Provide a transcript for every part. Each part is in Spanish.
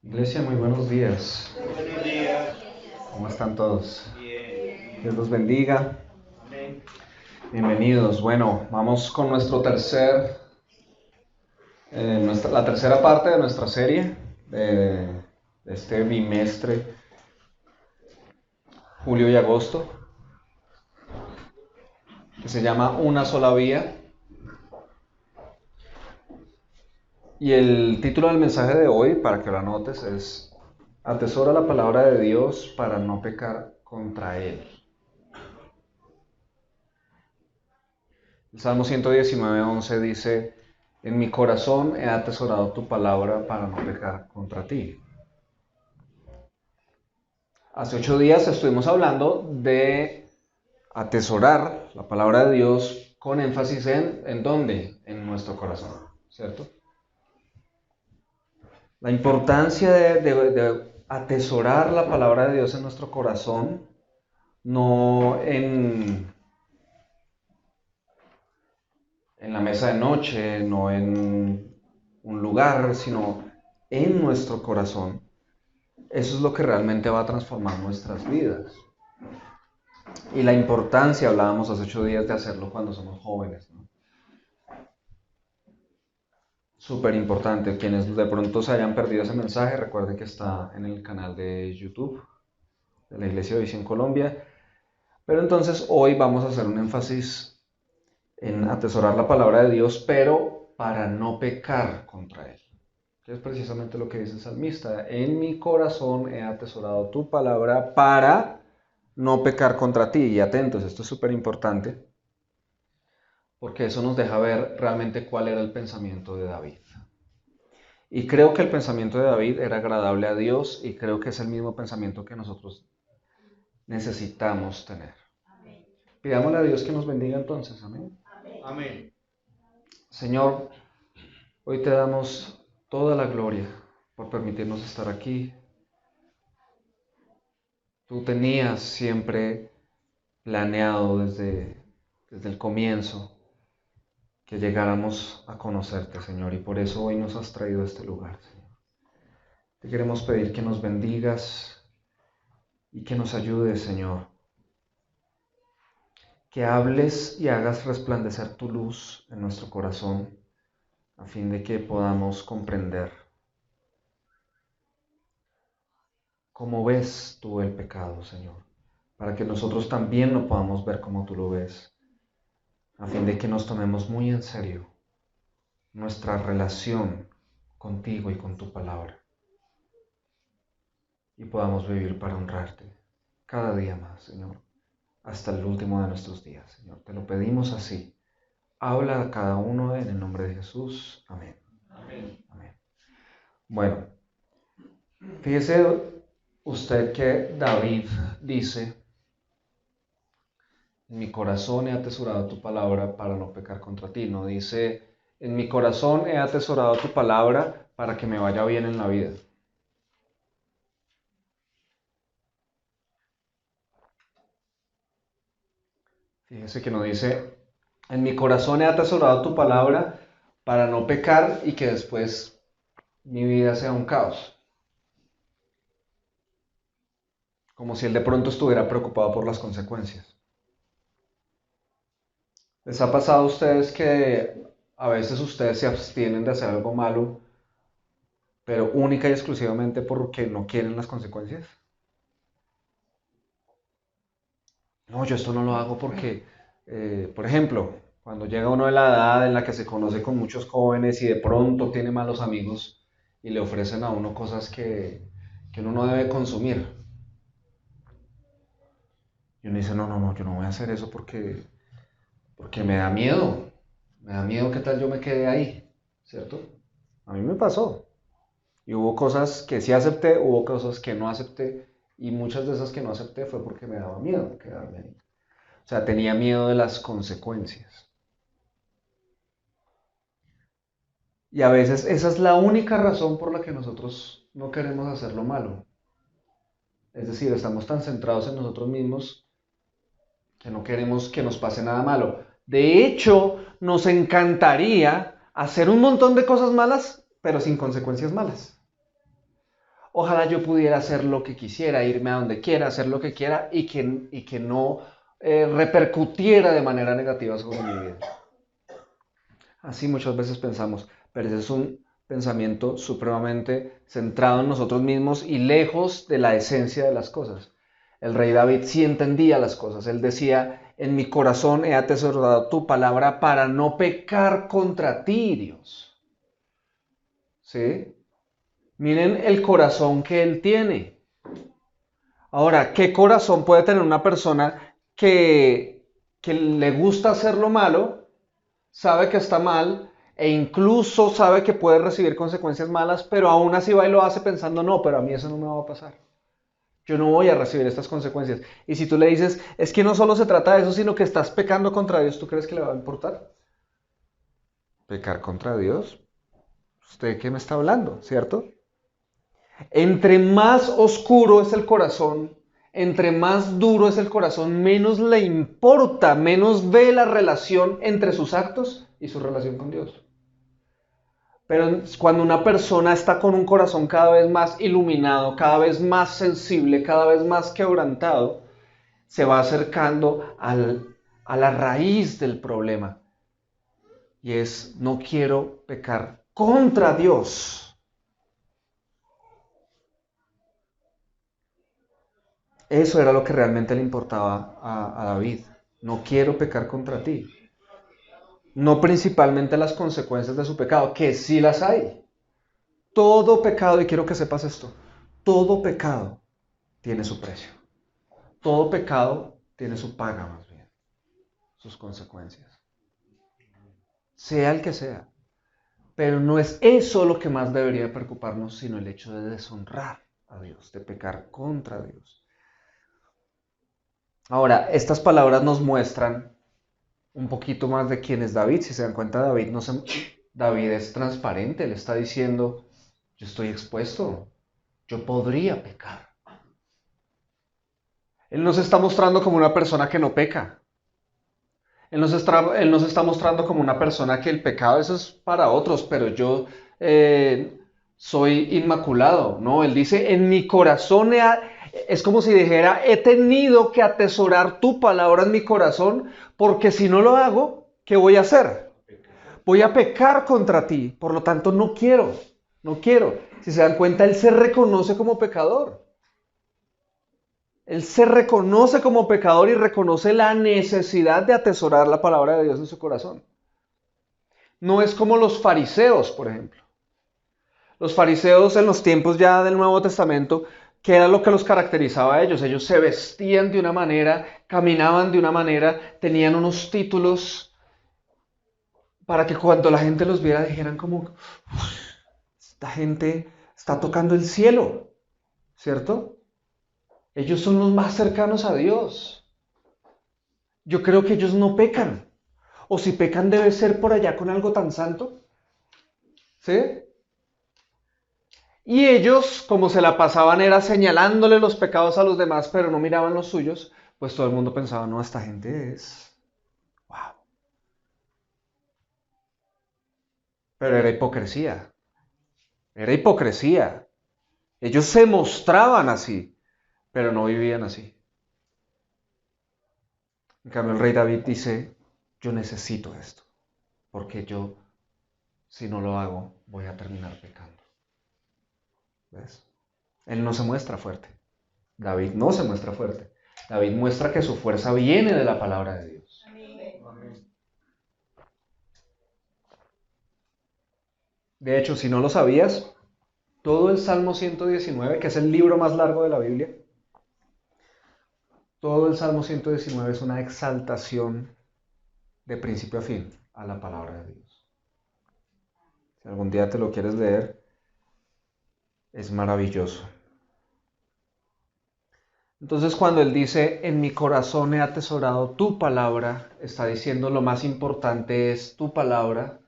Iglesia, muy buenos días. Buenos días. ¿Cómo están todos? Bien. Dios los bendiga. Amén. Bienvenidos. Bueno, vamos con la tercera parte de nuestra serie de este bimestre, julio y agosto, que se llama Una sola vía. Y el título del mensaje de hoy, para que lo anotes, es Atesora la palabra de Dios para no pecar contra Él. El Salmo 119:11 dice: En mi corazón he atesorado tu palabra para no pecar contra ti. Hace 8 días estuvimos hablando de atesorar la palabra de Dios con énfasis ¿en dónde? En nuestro corazón, ¿cierto? La importancia de atesorar la palabra de Dios en nuestro corazón, no en la mesa de noche, no en un lugar, sino en nuestro corazón. Eso es lo que realmente va a transformar nuestras vidas. Y la importancia, hablábamos hace 8 días, de hacerlo cuando somos jóvenes, ¿no? Súper importante. Quienes de pronto se hayan perdido ese mensaje, recuerden que está en el canal de YouTube de la Iglesia de Visión Colombia. Pero entonces hoy vamos a hacer un énfasis en atesorar la palabra de Dios, pero para no pecar contra Él. Que es precisamente lo que dice el salmista: en mi corazón he atesorado tu palabra para no pecar contra ti. Y atentos, esto es súper importante, porque eso nos deja ver realmente cuál era el pensamiento de David. Y creo que el pensamiento de David era agradable a Dios, y creo que es el mismo pensamiento que nosotros necesitamos tener. Pidámosle a Dios que nos bendiga entonces, amén. Amén. Señor, hoy te damos toda la gloria por permitirnos estar aquí. Tú tenías siempre planeado desde el comienzo que llegáramos a conocerte, Señor, y por eso hoy nos has traído a este lugar, Señor. Te queremos pedir que nos bendigas y que nos ayudes, Señor, que hables y hagas resplandecer tu luz en nuestro corazón, a fin de que podamos comprender cómo ves tú el pecado, Señor, para que nosotros también lo podamos ver como tú lo ves, a fin de que nos tomemos muy en serio nuestra relación contigo y con tu palabra, y podamos vivir para honrarte cada día más, Señor, hasta el último de nuestros días, Señor. Te lo pedimos así. Habla a cada uno en el nombre de Jesús. Amén. Amén. Amén. Bueno, fíjese usted que David dice: en mi corazón he atesorado tu palabra para no pecar contra ti. No dice: en mi corazón he atesorado tu palabra para que me vaya bien en la vida. Fíjese que no dice: en mi corazón he atesorado tu palabra para no pecar y que después mi vida sea un caos. Como si él de pronto estuviera preocupado por las consecuencias. ¿Les ha pasado a ustedes que a veces ustedes se abstienen de hacer algo malo, pero única y exclusivamente porque no quieren las consecuencias? No, yo esto no lo hago porque, por ejemplo, cuando llega uno de la edad en la que se conoce con muchos jóvenes y de pronto tiene malos amigos y le ofrecen a uno cosas que uno no debe consumir. Y uno dice: no, no, no, yo no voy a hacer eso porque me da miedo. Me da miedo, qué tal yo me quede ahí, ¿cierto? A mí me pasó. Y hubo cosas que sí acepté, hubo cosas que no acepté, y muchas de esas que no acepté fue porque me daba miedo quedarme ahí. O sea, tenía miedo de las consecuencias. Y a veces esa es la única razón por la que nosotros no queremos hacer lo malo. Es decir, estamos tan centrados en nosotros mismos que no queremos que nos pase nada malo. De hecho, nos encantaría hacer un montón de cosas malas, pero sin consecuencias malas. Ojalá yo pudiera hacer lo que quisiera, irme a donde quiera, hacer lo que quiera y que no repercutiera de manera negativa sobre mi vida. Así muchas veces pensamos, pero ese es un pensamiento supremamente centrado en nosotros mismos y lejos de la esencia de las cosas. El rey David sí entendía las cosas. Él decía, en mi corazón he atesorado tu palabra para no pecar contra ti, Dios. ¿Sí? Miren el corazón que él tiene. Ahora, ¿qué corazón puede tener una persona que le gusta hacer lo malo, sabe que está mal e incluso sabe que puede recibir consecuencias malas, pero aún así va y lo hace pensando, no, pero a mí eso no me va a pasar? Yo no voy a recibir estas consecuencias. Y si tú le dices, es que no solo se trata de eso, sino que estás pecando contra Dios, ¿tú crees que le va a importar? ¿Pecar contra Dios? ¿Usted qué me está hablando, cierto? Entre más oscuro es el corazón, entre más duro es el corazón, menos le importa, menos ve la relación entre sus actos y su relación con Dios. Pero cuando una persona está con un corazón cada vez más iluminado, cada vez más sensible, cada vez más quebrantado, se va acercando a la raíz del problema. Y es, no quiero pecar contra Dios. Eso era lo que realmente le importaba a David. No quiero pecar contra ti. No principalmente las consecuencias de su pecado, que sí las hay. Todo pecado, y quiero que sepas esto, todo pecado tiene su precio. Todo pecado tiene su paga, más bien, sus consecuencias. Sea el que sea. Pero no es eso lo que más debería preocuparnos, sino el hecho de deshonrar a Dios, de pecar contra Dios. Ahora, estas palabras nos muestran un poquito más de quién es David. Si se dan cuenta, David es transparente. Él está diciendo, yo estoy expuesto, yo podría pecar. Él nos está mostrando como una persona que no peca. Él nos está mostrando como una persona que el pecado eso es para otros, pero yo soy inmaculado, ¿no? Él dice, en mi corazón es como si dijera, he tenido que atesorar tu palabra en mi corazón, porque si no lo hago, ¿qué voy a hacer? Voy a pecar contra ti, por lo tanto no quiero, no quiero. Si se dan cuenta, él se reconoce como pecador. Él se reconoce como pecador y reconoce la necesidad de atesorar la palabra de Dios en su corazón. No es como los fariseos, por ejemplo. Los fariseos en los tiempos ya del Nuevo Testamento, ¿qué era lo que los caracterizaba a ellos? Ellos se vestían de una manera, caminaban de una manera, tenían unos títulos para que cuando la gente los viera dijeran como, esta gente está tocando el cielo, ¿cierto? Ellos son los más cercanos a Dios. Yo creo que ellos no pecan. O si pecan debe ser por allá con algo tan santo. ¿Sí? Y ellos, como se la pasaban era señalándole los pecados a los demás, pero no miraban los suyos, pues todo el mundo pensaba, no, esta gente es... ¡Wow! Pero era hipocresía. Era hipocresía. Ellos se mostraban así, pero no vivían así. En cambio, el rey David dice, yo necesito esto, porque yo, si no lo hago, voy a terminar pecando. ¿Ves? Él no se muestra fuerte. David no se muestra fuerte. David muestra que su fuerza viene de la palabra de Dios. De hecho, si no lo sabías, todo el Salmo 119, que es el libro más largo de la Biblia, todo el Salmo 119 es una exaltación de principio a fin a la palabra de Dios. Si algún día te lo quieres leer, es maravilloso. Entonces cuando él dice, en mi corazón he atesorado tu palabra, está diciendo lo más importante es tu palabra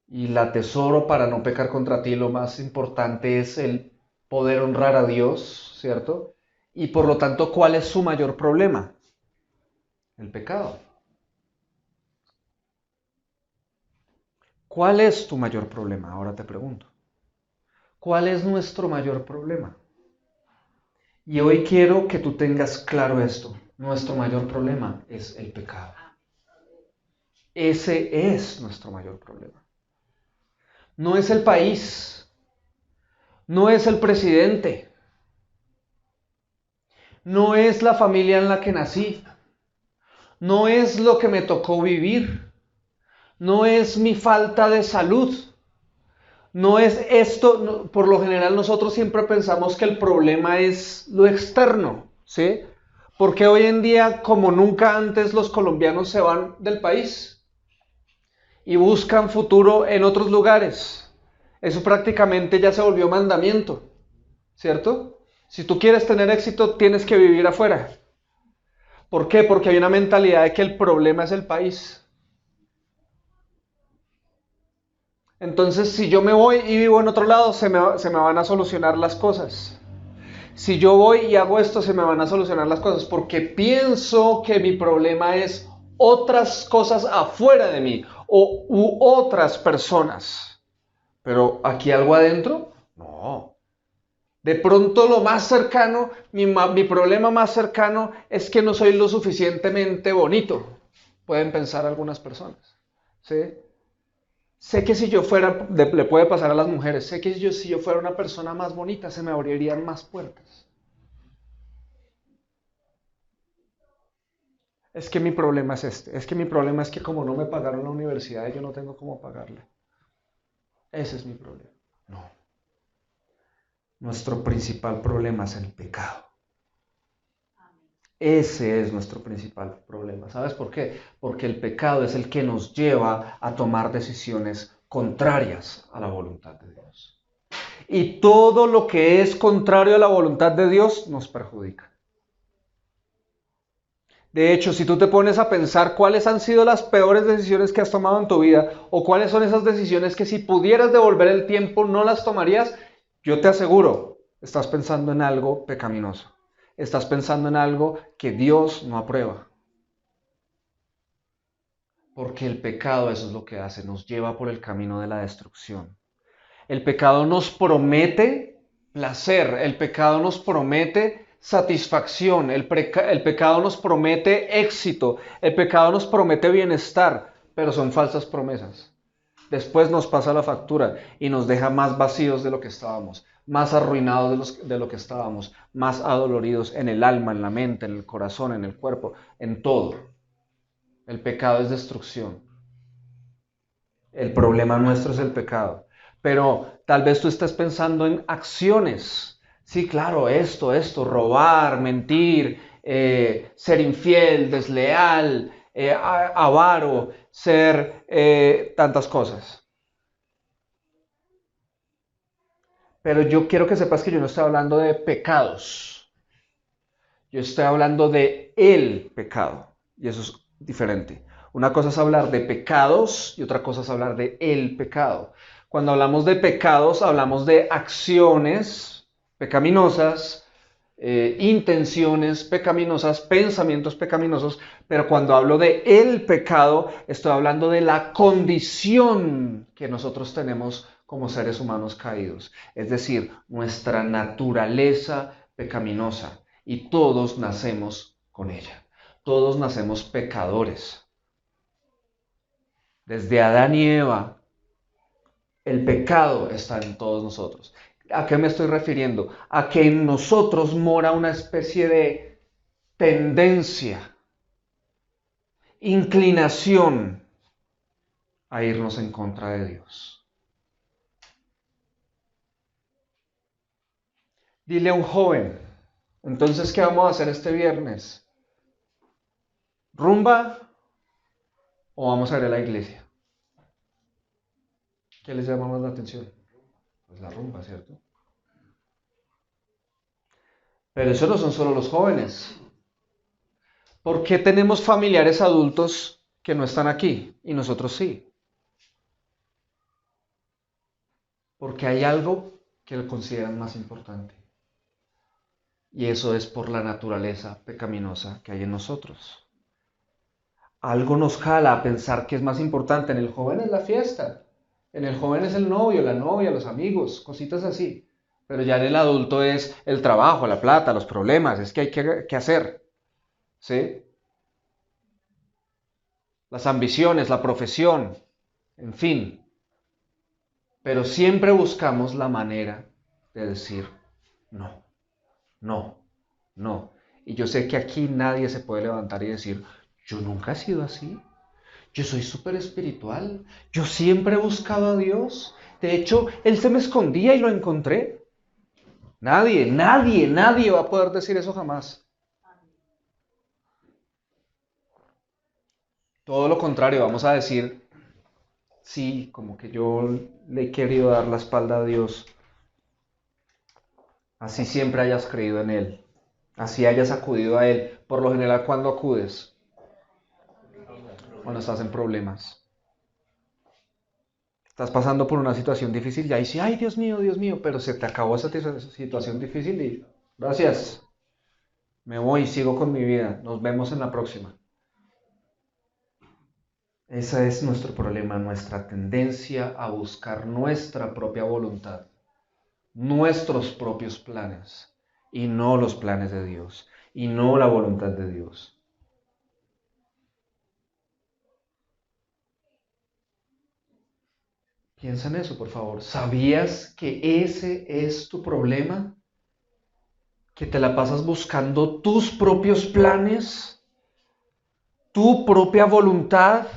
y la atesoro para no pecar contra ti. Lo más importante es el poder honrar a Dios, ¿cierto? Y por lo tanto, ¿cuál es su mayor problema? El pecado. ¿Cuál es tu mayor problema? Ahora te pregunto. ¿Cuál es nuestro mayor problema? Y hoy quiero que tú tengas claro esto. Nuestro mayor problema es el pecado. Ese es nuestro mayor problema. No es el país, no es el presidente, no es la familia en la que nací, no es lo que me tocó vivir, no es mi falta de salud, no es esto. Por lo general nosotros siempre pensamos que el problema es lo externo, ¿sí? Porque hoy en día, como nunca antes, los colombianos se van del país y buscan futuro en otros lugares. Eso prácticamente ya se volvió mandamiento, ¿cierto? Si tú quieres tener éxito, tienes que vivir afuera. ¿Por qué? Porque hay una mentalidad de que el problema es el país. Entonces, si yo me voy y vivo en otro lado, se me van a solucionar las cosas. Si yo voy y hago esto, se me van a solucionar las cosas, porque pienso que mi problema es otras cosas afuera de mí u otras personas. Pero aquí algo adentro, no. De pronto lo más cercano, mi problema más cercano es que no soy lo suficientemente bonito, pueden pensar algunas personas, ¿sí? Sé que si yo fuera, le puede pasar a las mujeres, sé que si yo fuera una persona más bonita, se me abrirían más puertas. Es que mi problema es este, es que mi problema es que como no me pagaron la universidad, yo no tengo cómo pagarle. Ese es mi problema. No. Nuestro principal problema es el pecado. Ese es nuestro principal problema. ¿Sabes por qué? Porque el pecado es el que nos lleva a tomar decisiones contrarias a la voluntad de Dios. Y todo lo que es contrario a la voluntad de Dios nos perjudica. De hecho, si tú te pones a pensar cuáles han sido las peores decisiones que has tomado en tu vida, o cuáles son esas decisiones que si pudieras devolver el tiempo no las tomarías, yo te aseguro, estás pensando en algo pecaminoso. Estás pensando en algo que Dios no aprueba. Porque el pecado, eso es lo que hace, nos lleva por el camino de la destrucción. El pecado nos promete placer, el pecado nos promete satisfacción, el pecado nos promete éxito, el pecado nos promete bienestar, pero son falsas promesas. Después nos pasa la factura y nos deja más vacíos de lo que estábamos, más arruinados de lo que estábamos, más adoloridos en el alma, en la mente, en el corazón, en el cuerpo, en todo. El pecado es destrucción. El problema nuestro es el pecado. Pero tal vez tú estés pensando en acciones. Sí, claro, esto, robar, mentir, ser infiel, desleal, avaro, ser tantas cosas. Pero yo quiero que sepas que yo no estoy hablando de pecados. Yo estoy hablando de el pecado. Y eso es diferente. Una cosa es hablar de pecados y otra cosa es hablar de el pecado. Cuando hablamos de pecados, hablamos de acciones pecaminosas, intenciones pecaminosas, pensamientos pecaminosos, pero cuando hablo de el pecado, estoy hablando de la condición que nosotros tenemos como seres humanos caídos, es decir, nuestra naturaleza pecaminosa, y todos nacemos con ella, todos nacemos pecadores. Desde Adán y Eva, el pecado está en todos nosotros. ¿A qué me estoy refiriendo? A que en nosotros mora una especie de tendencia, inclinación a irnos en contra de Dios. Dile a un joven, entonces, ¿qué vamos a hacer este viernes? ¿Rumba o vamos a ir a la iglesia? ¿Qué les llama más la atención? Pues la rumba, ¿cierto? Pero eso no son solo los jóvenes. ¿Por qué tenemos familiares adultos que no están aquí y nosotros sí? Porque hay algo que lo consideran más importante. Y eso es por la naturaleza pecaminosa que hay en nosotros. Algo nos jala a pensar que es más importante. En el joven es la fiesta. En el joven es el novio, la novia, los amigos, cositas así. Pero ya en el adulto es el trabajo, la plata, los problemas, es que hay que hacer, ¿sí? Las ambiciones, la profesión, en fin. Pero siempre buscamos la manera de decir no, no, no. Y yo sé que aquí nadie se puede levantar y decir, yo nunca he sido así. Yo soy súper espiritual. Yo siempre he buscado a Dios. De hecho, Él se me escondía y lo encontré. Nadie, nadie, nadie va a poder decir eso jamás. Todo lo contrario, vamos a decir, sí, como que yo le he querido dar la espalda a Dios. Así siempre hayas creído en Él. Así hayas acudido a Él. Por lo general, ¿cuándo acudes? Cuando estás en problemas. Estás pasando por una situación difícil y ahí sí, ay Dios mío, pero se te acabó esa situación difícil y gracias, me voy, sigo con mi vida, nos vemos en la próxima. Ese es nuestro problema, nuestra tendencia a buscar nuestra propia voluntad, nuestros propios planes y no los planes de Dios y no la voluntad de Dios. Piensa en eso, por favor. ¿Sabías que ese es tu problema? ¿Que te la pasas buscando tus propios planes, tu propia voluntad?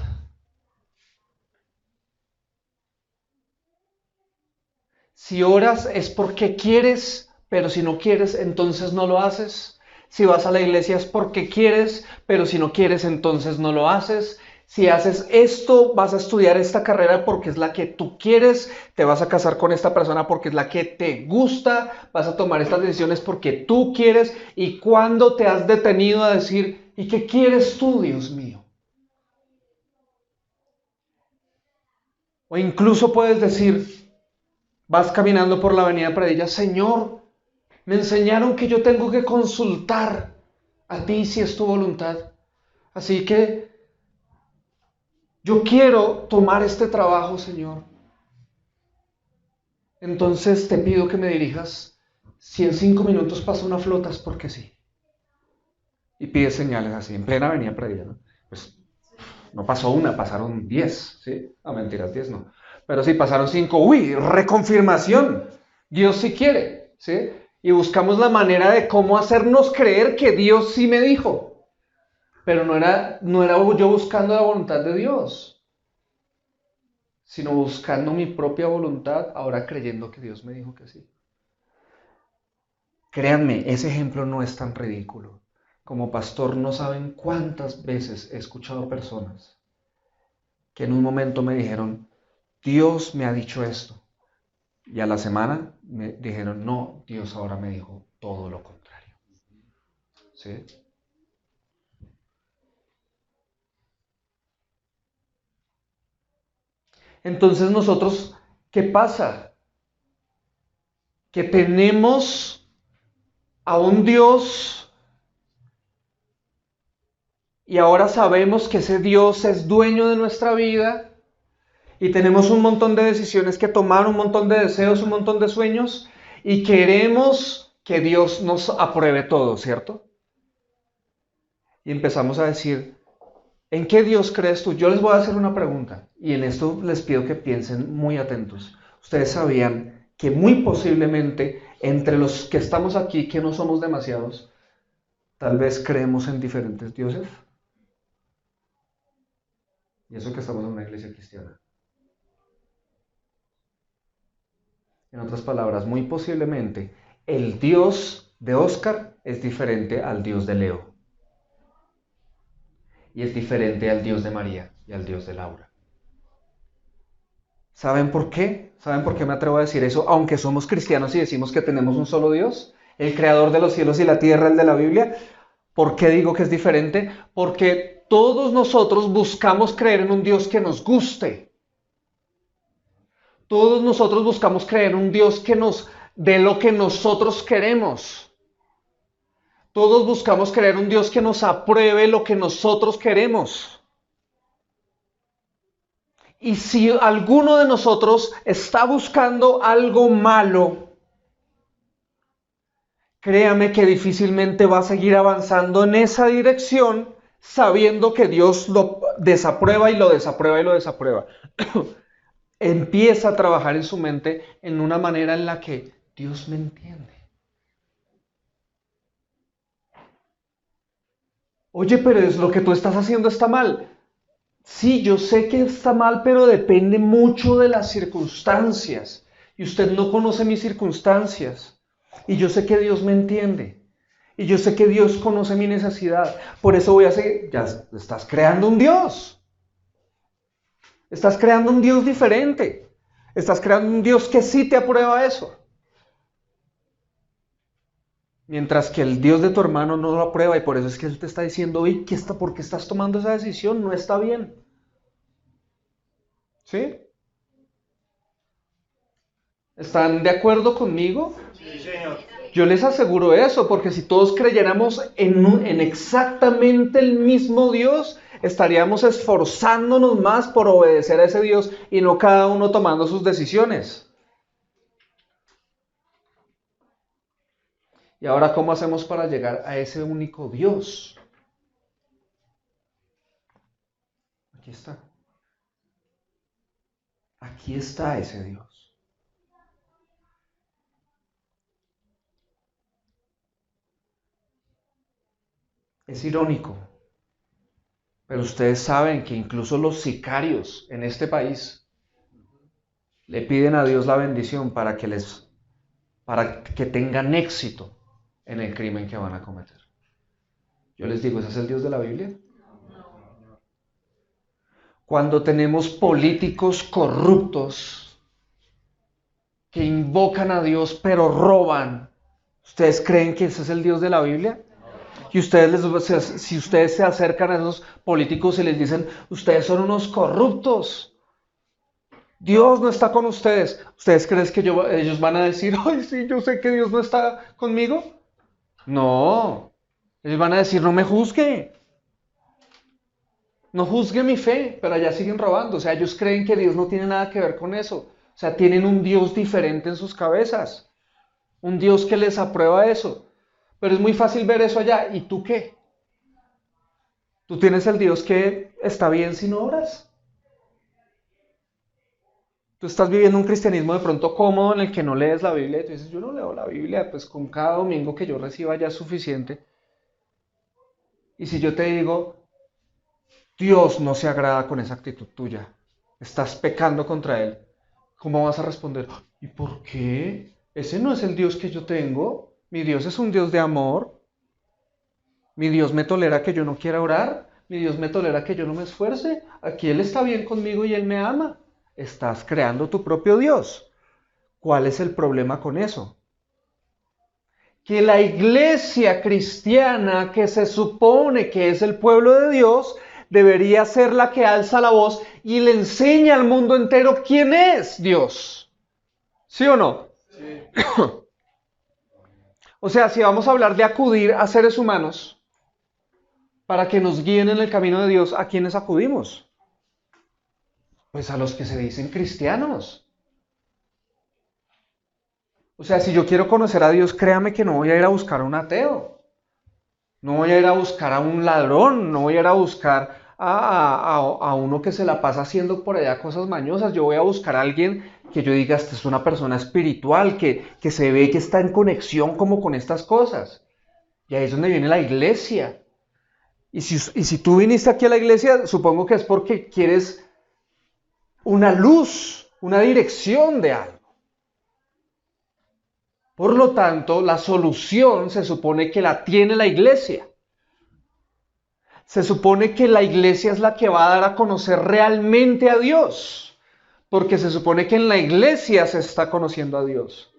Si oras es porque quieres, pero si no quieres, entonces no lo haces. Si vas a la iglesia es porque quieres, pero si no quieres, entonces no lo haces. Si haces esto, vas a estudiar esta carrera porque es la que tú quieres, te vas a casar con esta persona porque es la que te gusta, vas a tomar estas decisiones porque tú quieres. ¿Y cuándo te has detenido a decir, ¿y qué quieres tú, Dios mío? O incluso puedes decir, vas caminando por la avenida Pradilla, Señor, me enseñaron que yo tengo que consultar a ti si es tu voluntad. Así que yo quiero tomar este trabajo, Señor. Entonces te pido que me dirijas. Si en 5 minutos pasa una flota es porque sí. Y pides señales así, en plena avenida Pradilla, ¿no? Pues no pasó una, pasaron 10, ¿sí? No, mentiras, 10 no. Pero sí, pasaron 5. ¡Uy! Reconfirmación. Dios sí quiere, ¿sí? Y buscamos la manera de cómo hacernos creer que Dios sí me dijo. Pero no era yo buscando la voluntad de Dios, sino buscando mi propia voluntad, ahora creyendo que Dios me dijo que sí. Créanme, ese ejemplo no es tan ridículo. Como pastor no saben cuántas veces he escuchado personas que en un momento me dijeron, Dios me ha dicho esto. Y a la semana me dijeron, no, Dios ahora me dijo todo lo contrario. ¿Sí? Entonces nosotros, ¿qué pasa? Que tenemos a un Dios y ahora sabemos que ese Dios es dueño de nuestra vida y tenemos un montón de decisiones que tomar, un montón de deseos, un montón de sueños y queremos que Dios nos apruebe todo, ¿cierto? Y empezamos a decir, ¿en qué Dios crees tú? Yo les voy a hacer una pregunta y en esto les pido que piensen muy atentos. ¿Ustedes sabían que muy posiblemente entre los que estamos aquí, que no somos demasiados, tal vez creemos en diferentes dioses? Y eso que estamos en una iglesia cristiana. En otras palabras, muy posiblemente el Dios de Oscar es diferente al Dios de Leo. Y es diferente al Dios de María y al Dios de Laura. ¿Saben por qué? ¿Saben por qué me atrevo a decir eso? Aunque somos cristianos y decimos que tenemos un solo Dios, el creador de los cielos y la tierra, el de la Biblia. ¿Por qué digo que es diferente? Porque todos nosotros buscamos creer en un Dios que nos guste. Todos nosotros buscamos creer en un Dios que nos dé lo que nosotros queremos. Todos buscamos creer en un Dios que nos apruebe lo que nosotros queremos. Y si alguno de nosotros está buscando algo malo, créame que difícilmente va a seguir avanzando en esa dirección sabiendo que Dios lo desaprueba y lo desaprueba y lo desaprueba. Empieza a trabajar en su mente en una manera en la que Dios me entiende. Oye, pero es lo que tú estás haciendo está mal. Sí, yo sé que está mal, pero depende mucho de las circunstancias. Y usted no conoce mis circunstancias. Y yo sé que Dios me entiende. Y yo sé que Dios conoce mi necesidad. Por eso voy a seguir. Ya estás creando un Dios. Estás creando un Dios diferente. Estás creando un Dios que sí te aprueba eso. Mientras que el Dios de tu hermano no lo aprueba y por eso es que él te está diciendo, oye, ¿por qué estás tomando esa decisión? No está bien. ¿Sí? ¿Están de acuerdo conmigo? Sí, señor. Yo les aseguro eso, porque si todos creyéramos en exactamente el mismo Dios, estaríamos esforzándonos más por obedecer a ese Dios y no cada uno tomando sus decisiones. Y ahora, ¿cómo hacemos para llegar a ese único Dios? Aquí está. Aquí está ese Dios. Es irónico, pero ustedes saben que incluso los sicarios en este país le piden a Dios la bendición para que tengan éxito en el crimen que van a cometer. Yo les digo, ¿ese es el Dios de la Biblia? Cuando tenemos políticos corruptos que invocan a Dios pero roban, ¿ustedes creen que ese es el Dios de la Biblia? Y si ustedes se acercan a esos políticos y les dicen, ustedes son unos corruptos, Dios no está con ustedes, ¿ustedes creen que ellos van a decir, ay, sí, yo sé que Dios no está conmigo? No, ellos van a decir, no me juzgue. No juzgue mi fe, pero allá siguen robando. O sea, ellos creen que Dios no tiene nada que ver con eso. O sea, tienen un Dios diferente en sus cabezas. Un Dios que les aprueba eso. Pero es muy fácil ver eso allá. ¿Y tú qué? Tú tienes el Dios que está bien si no oras. Tú estás viviendo un cristianismo de pronto cómodo en el que no lees la Biblia. Y tú dices, yo no leo la Biblia, pues con cada domingo que yo reciba ya es suficiente. Y si yo te digo, Dios no se agrada con esa actitud tuya. Estás pecando contra Él. ¿Cómo vas a responder? ¿Y por qué? Ese no es el Dios que yo tengo. Mi Dios es un Dios de amor. Mi Dios me tolera que yo no quiera orar. Mi Dios me tolera que yo no me esfuerce. Aquí Él está bien conmigo y Él me ama. Estás creando tu propio Dios. ¿Cuál es el problema con eso? Que la iglesia cristiana, que se supone que es el pueblo de Dios, debería ser la que alza la voz y le enseña al mundo entero quién es Dios. ¿Sí o no? Sí. O sea, si vamos a hablar de acudir a seres humanos para que nos guíen en el camino de Dios, ¿a quiénes acudimos? Pues a los que se dicen cristianos. O sea, si yo quiero conocer a Dios, créame que no voy a ir a buscar a un ateo. No voy a ir a buscar a un ladrón, no voy a ir a buscar a uno que se la pasa haciendo por allá cosas mañosas. Yo voy a buscar a alguien que yo diga, esta es una persona espiritual, que se ve que está en conexión como con estas cosas. Y ahí es donde viene la iglesia. Y si tú viniste aquí a la iglesia, supongo que es porque quieres una luz, una dirección de algo. Por lo tanto, la solución se supone que la tiene la iglesia. Se supone que la iglesia es la que va a dar a conocer realmente a Dios, porque se supone que en la iglesia se está conociendo a Dios.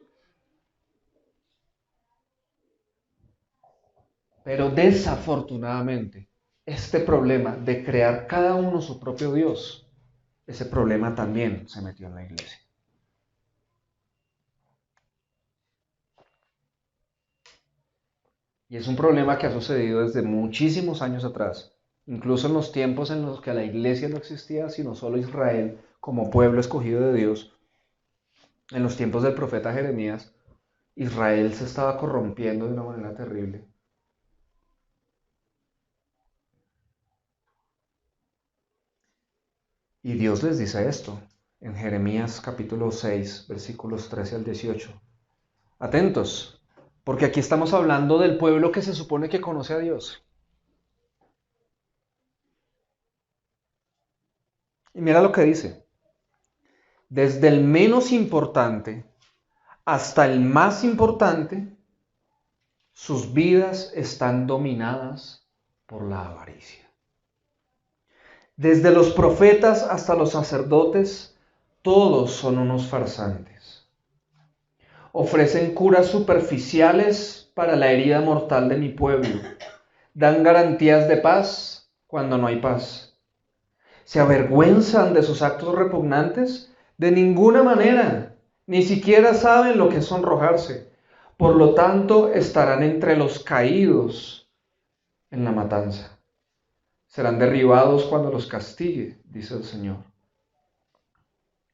Pero desafortunadamente, este problema de crear cada uno su propio Dios, ese problema también se metió en la iglesia. Y es un problema que ha sucedido desde muchísimos años atrás, incluso en los tiempos en los que la iglesia no existía, sino solo Israel, como pueblo escogido de Dios, en los tiempos del profeta Jeremías, Israel se estaba corrompiendo de una manera terrible. Y Dios les dice esto en Jeremías capítulo 6, versículos 13 al 18. Atentos, porque aquí estamos hablando del pueblo que se supone que conoce a Dios. Y mira lo que dice. Desde el menos importante hasta el más importante, sus vidas están dominadas por la avaricia. Desde los profetas hasta los sacerdotes, todos son unos farsantes. Ofrecen curas superficiales para la herida mortal de mi pueblo. Dan garantías de paz cuando no hay paz. ¿Se avergüenzan de sus actos repugnantes? De ninguna manera. Ni siquiera saben lo que es sonrojarse. Por lo tanto, estarán entre los caídos en la matanza. Serán derribados cuando los castigue, dice el Señor.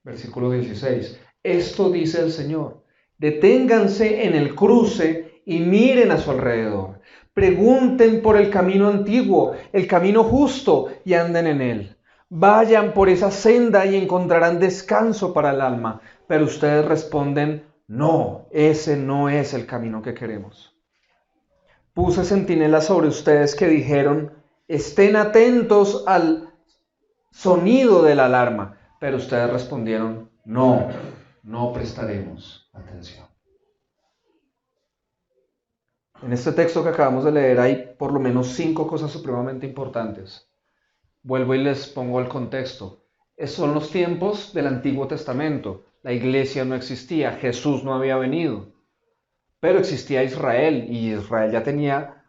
Versículo 16. Esto dice el Señor. Deténganse en el cruce y miren a su alrededor. Pregunten por el camino antiguo, el camino justo, y anden en él. Vayan por esa senda y encontrarán descanso para el alma. Pero ustedes responden, no, ese no es el camino que queremos. Puse centinelas sobre ustedes que dijeron, estén atentos al sonido de la alarma. Pero ustedes respondieron, no, no prestaremos atención. En este texto que acabamos de leer hay por lo menos 5 cosas supremamente importantes. Vuelvo y les pongo el contexto. Son los tiempos del Antiguo Testamento. La iglesia no existía, Jesús no había venido. Pero existía Israel y Israel ya tenía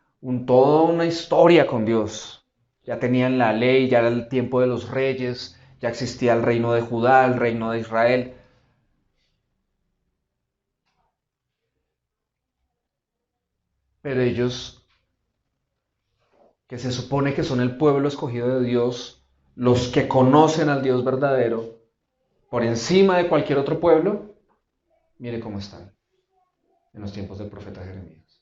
toda una historia con Dios. Ya tenían la ley, ya era el tiempo de los reyes, ya existía el reino de Judá, el reino de Israel. Pero ellos, que se supone que son el pueblo escogido de Dios, los que conocen al Dios verdadero, por encima de cualquier otro pueblo, mire cómo están en los tiempos del profeta Jeremías.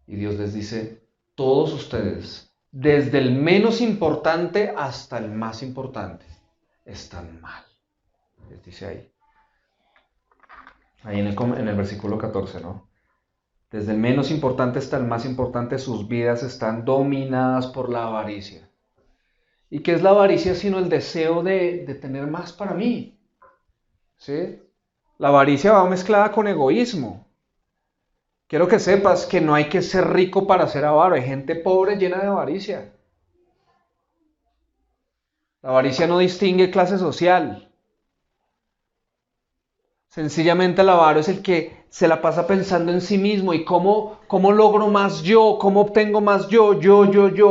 Y Dios les dice, todos ustedes, desde el menos importante hasta el más importante, están mal. Les dice ahí. Ahí en el versículo 14, ¿no? Desde el menos importante hasta el más importante, sus vidas están dominadas por la avaricia. ¿Y qué es la avaricia sino el deseo de tener más para mí? ¿Sí? La avaricia va mezclada con egoísmo. Quiero que sepas que no hay que ser rico para ser avaro. Hay gente pobre llena de avaricia. La avaricia no distingue clase social. Sencillamente el avaro es el que se la pasa pensando en sí mismo y cómo logro más yo, cómo obtengo más yo,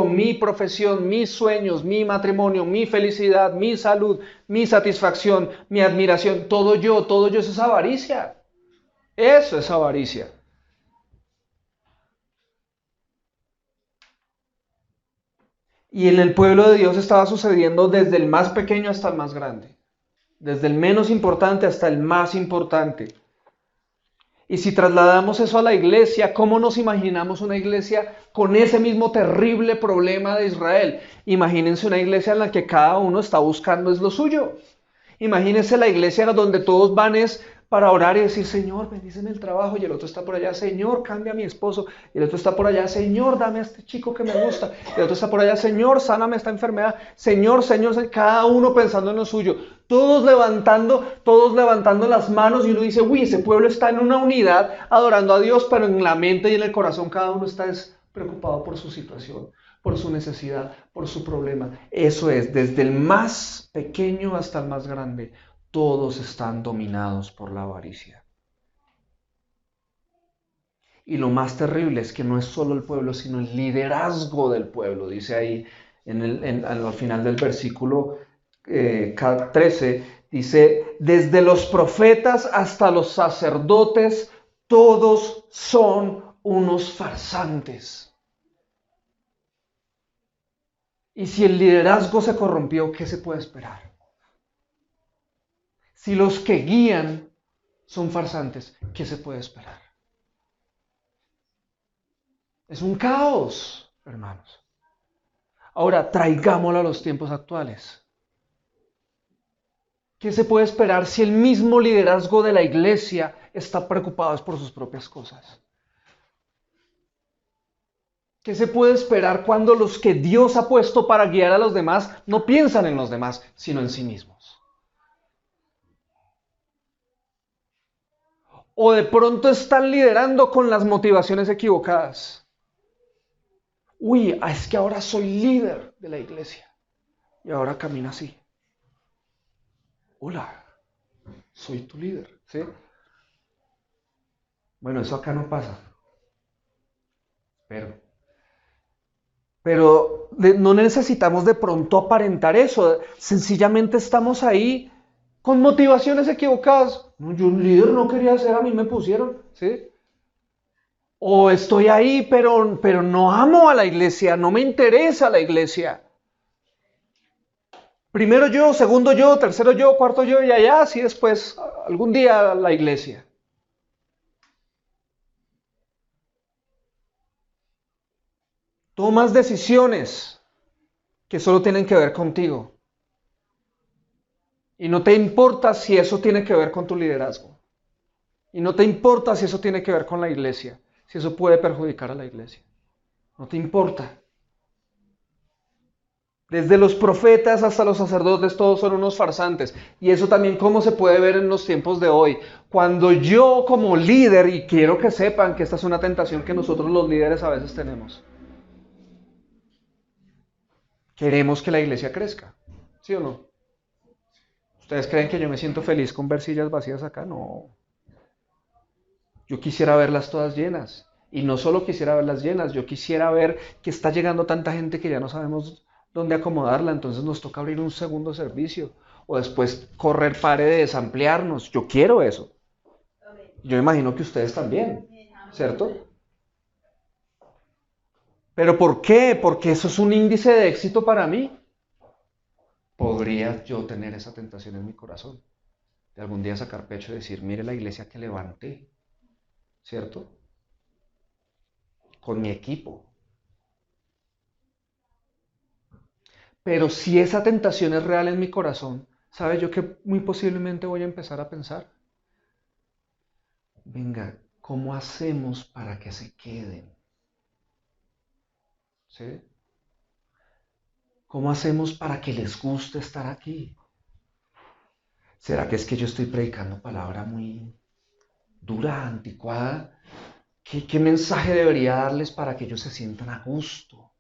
mi profesión, mis sueños, mi matrimonio, mi felicidad, mi salud, mi satisfacción, mi admiración, todo yo, eso es avaricia. Eso es avaricia. Y en el pueblo de Dios estaba sucediendo desde el más pequeño hasta el más grande. Desde el menos importante hasta el más importante. Y si trasladamos eso a la iglesia, ¿cómo nos imaginamos una iglesia con ese mismo terrible problema de Israel? Imagínense una iglesia en la que cada uno está buscando es lo suyo. Imagínense la iglesia donde todos van es para orar y decir, Señor, bendíceme el trabajo, y el otro está por allá, Señor, cambia a mi esposo, y el otro está por allá, Señor, dame a este chico que me gusta, y el otro está por allá, Señor, sáname esta enfermedad, Señor, cada uno pensando en lo suyo, todos levantando las manos, y uno dice, uy, ese pueblo está en una unidad adorando a Dios, pero en la mente y en el corazón cada uno está preocupado por su situación, por su necesidad, por su problema. Eso es, desde el más pequeño hasta el más grande, todos están dominados por la avaricia. Y lo más terrible es que no es solo el pueblo, sino el liderazgo del pueblo. Dice ahí al final del versículo 13, dice, desde los profetas hasta los sacerdotes, todos son unos farsantes. Y si el liderazgo se corrompió, ¿qué se puede esperar? Si los que guían son farsantes, ¿qué se puede esperar? Es un caos, hermanos. Ahora, traigámoslo a los tiempos actuales. ¿Qué se puede esperar si el mismo liderazgo de la iglesia está preocupado por sus propias cosas? ¿Qué se puede esperar cuando los que Dios ha puesto para guiar a los demás no piensan en los demás, sino en sí mismos? O de pronto están liderando con las motivaciones equivocadas. Uy, es que ahora soy líder de la iglesia y ahora camino así. Hola, soy tu líder, ¿sí? Bueno, eso acá no pasa. Pero no necesitamos de pronto aparentar eso. Sencillamente estamos ahí con motivaciones equivocadas. No, yo un líder no quería ser, a mí me pusieron, ¿sí? O estoy ahí, pero no amo a la iglesia, no me interesa la iglesia. Primero yo, segundo yo, tercero yo, cuarto yo y allá, así después, algún día la iglesia. Tomas decisiones que solo tienen que ver contigo. Y no te importa si eso tiene que ver con tu liderazgo. Y no te importa si eso tiene que ver con la iglesia, si eso puede perjudicar a la iglesia. No te importa. Desde los profetas hasta los sacerdotes, todos son unos farsantes. Y eso también cómo se puede ver en los tiempos de hoy. Cuando yo como líder, y quiero que sepan que esta es una tentación que nosotros los líderes a veces tenemos. Queremos que la iglesia crezca, ¿sí o no? ¿Ustedes creen que yo me siento feliz con ver sillas vacías acá? No. Yo quisiera verlas todas llenas. Y no solo quisiera verlas llenas, yo quisiera ver que está llegando tanta gente que ya no sabemos dónde acomodarla, entonces nos toca abrir un segundo servicio o después correr paredes, ampliarnos. Yo quiero eso. Yo imagino que ustedes también, ¿cierto? ¿Pero por qué? Porque eso es un índice de éxito para mí. ¿Podría yo tener esa tentación en mi corazón? De algún día sacar pecho y decir, mire la iglesia que levanté, ¿cierto? Con mi equipo. Pero si esa tentación es real en mi corazón, ¿sabe yo que muy posiblemente voy a empezar a pensar? Venga, ¿cómo hacemos para que se queden? ¿Sí? ¿Cómo hacemos para que les guste estar aquí? ¿Será que es que yo estoy predicando palabra muy dura, anticuada? ¿Qué mensaje debería darles para que ellos se sientan a gusto?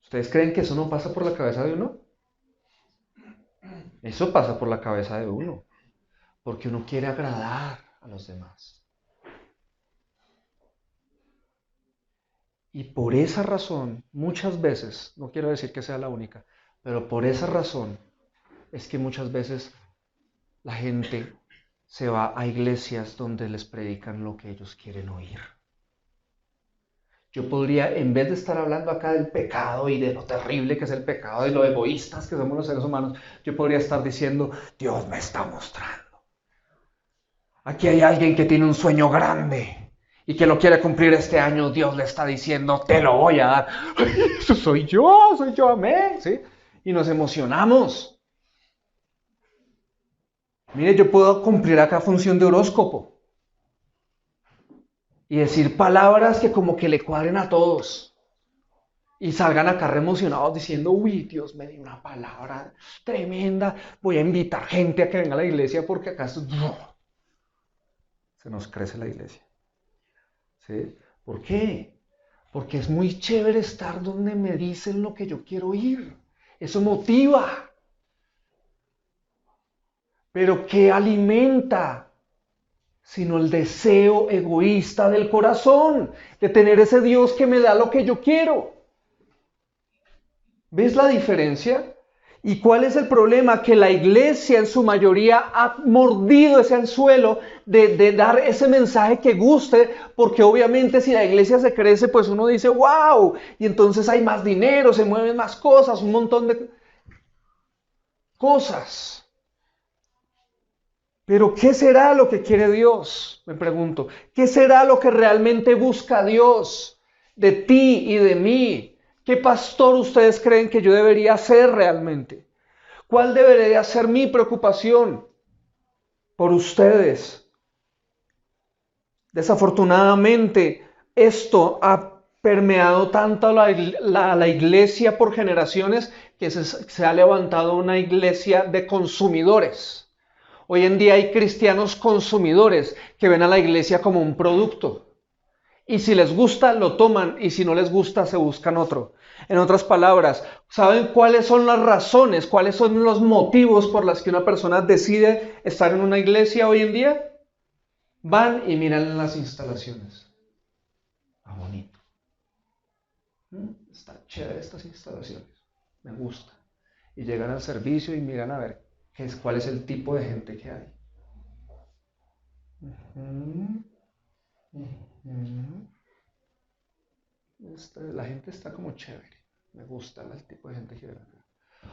¿Ustedes creen que eso no pasa por la cabeza de uno? Eso pasa por la cabeza de uno, porque uno quiere agradar a los demás. Y por esa razón, muchas veces, no quiero decir que sea la única, pero por esa razón es que muchas veces la gente se va a iglesias donde les predican lo que ellos quieren oír. Yo podría, en vez de estar hablando acá del pecado y de lo terrible que es el pecado y lo egoístas que somos los seres humanos, yo podría estar diciendo, Dios me está mostrando. Aquí hay alguien que tiene un sueño grande y que lo quiere cumplir este año. Dios le está diciendo, te lo voy a dar. ¡Ay, eso soy yo, amén! ¿Sí? Y nos emocionamos. Mire, yo puedo cumplir acá función de horóscopo y decir palabras que como que le cuadren a todos y salgan acá re emocionados diciendo, uy, Dios me dio una palabra tremenda, voy a invitar gente a que venga a la iglesia porque acá se nos crece la iglesia. ¿Sí? ¿Por qué? Porque es muy chévere estar donde me dicen lo que yo quiero oír. Eso motiva. Pero ¿qué alimenta? Sino el deseo egoísta del corazón, de tener ese Dios que me da lo que yo quiero. ¿Ves la diferencia? ¿Y cuál es el problema? Que la iglesia en su mayoría ha mordido ese anzuelo de dar ese mensaje que guste, porque obviamente si la iglesia se crece, pues uno dice, wow, y entonces hay más dinero, se mueven más cosas, un montón de cosas. Pero ¿qué será lo que quiere Dios? Me pregunto. ¿Qué será lo que realmente busca Dios de ti y de mí? ¿Qué pastor ustedes creen que yo debería ser realmente? ¿Cuál debería ser mi preocupación por ustedes? Desafortunadamente, esto ha permeado tanto a la iglesia por generaciones que se ha levantado una iglesia de consumidores. Hoy en día hay cristianos consumidores que ven a la iglesia como un producto. Y si les gusta, lo toman, y si no les gusta, se buscan otro. En otras palabras, ¿saben cuáles son las razones, cuáles son los motivos por los que una persona decide estar en una iglesia hoy en día? Van y miran las instalaciones. Ah, bonito. Está chévere estas instalaciones. Me gusta. Y llegan al servicio y miran a ver cuál es el tipo de gente que hay. La gente está como chévere. Me gusta el tipo de gente que viene acá.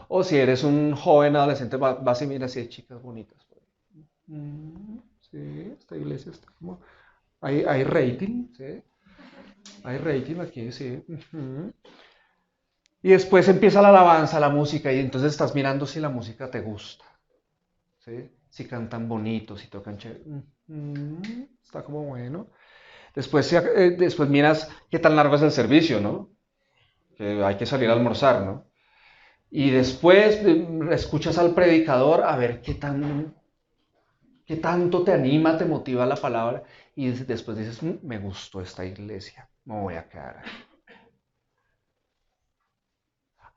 O si eres un joven adolescente, vas y miras si hay chicas bonitas. Sí, esta iglesia está como... Hay rating, ¿sí? Hay rating aquí, sí. Y después empieza la alabanza, la música, y entonces estás mirando si la música te gusta. ¿Sí? Si cantan bonito, si tocan chévere. Está como bueno. Después miras qué tan largo es el servicio, ¿no? Que hay que salir a almorzar, ¿no? Y después escuchas al predicador a ver qué tanto te anima, te motiva la palabra. Y después dices, me gustó esta iglesia, me voy a quedar ahí.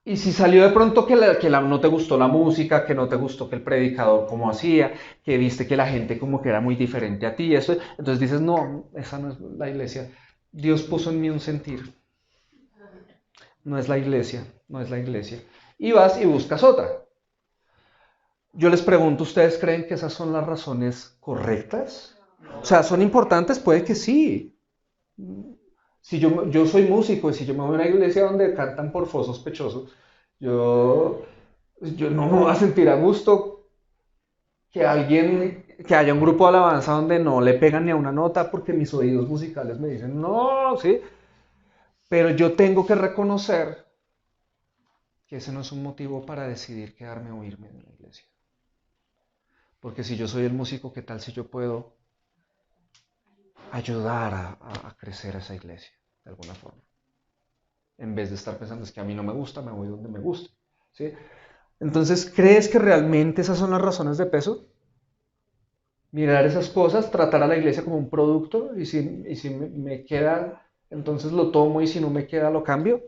Y si salió de pronto que no te gustó la música, que no te gustó que el predicador como hacía, que viste que la gente como que era muy diferente a ti, eso, entonces dices, no, esa no es la iglesia. Dios puso en mí un sentir. No es la iglesia, no es la iglesia. Y vas y buscas otra. Yo les pregunto, ¿ustedes creen que esas son las razones correctas? O sea, ¿son importantes? Puede que sí. Si yo soy músico y si yo me voy a una iglesia donde cantan por fo sospechoso, yo no me voy a sentir a gusto que haya un grupo de alabanza donde no le pegan ni a una nota porque mis oídos musicales me dicen, no, sí. Pero yo tengo que reconocer que ese no es un motivo para decidir quedarme o irme de la iglesia. Porque si yo soy el músico, ¿qué tal si yo puedo ayudar a crecer a esa iglesia de alguna forma? En vez de estar pensando, es que a mí no me gusta, me voy donde me gusta. ¿Sí? Entonces, ¿crees que realmente esas son las razones de peso? Mirar esas cosas, tratar a la iglesia como un producto, y si me queda, entonces lo tomo, y si no me queda, lo cambio.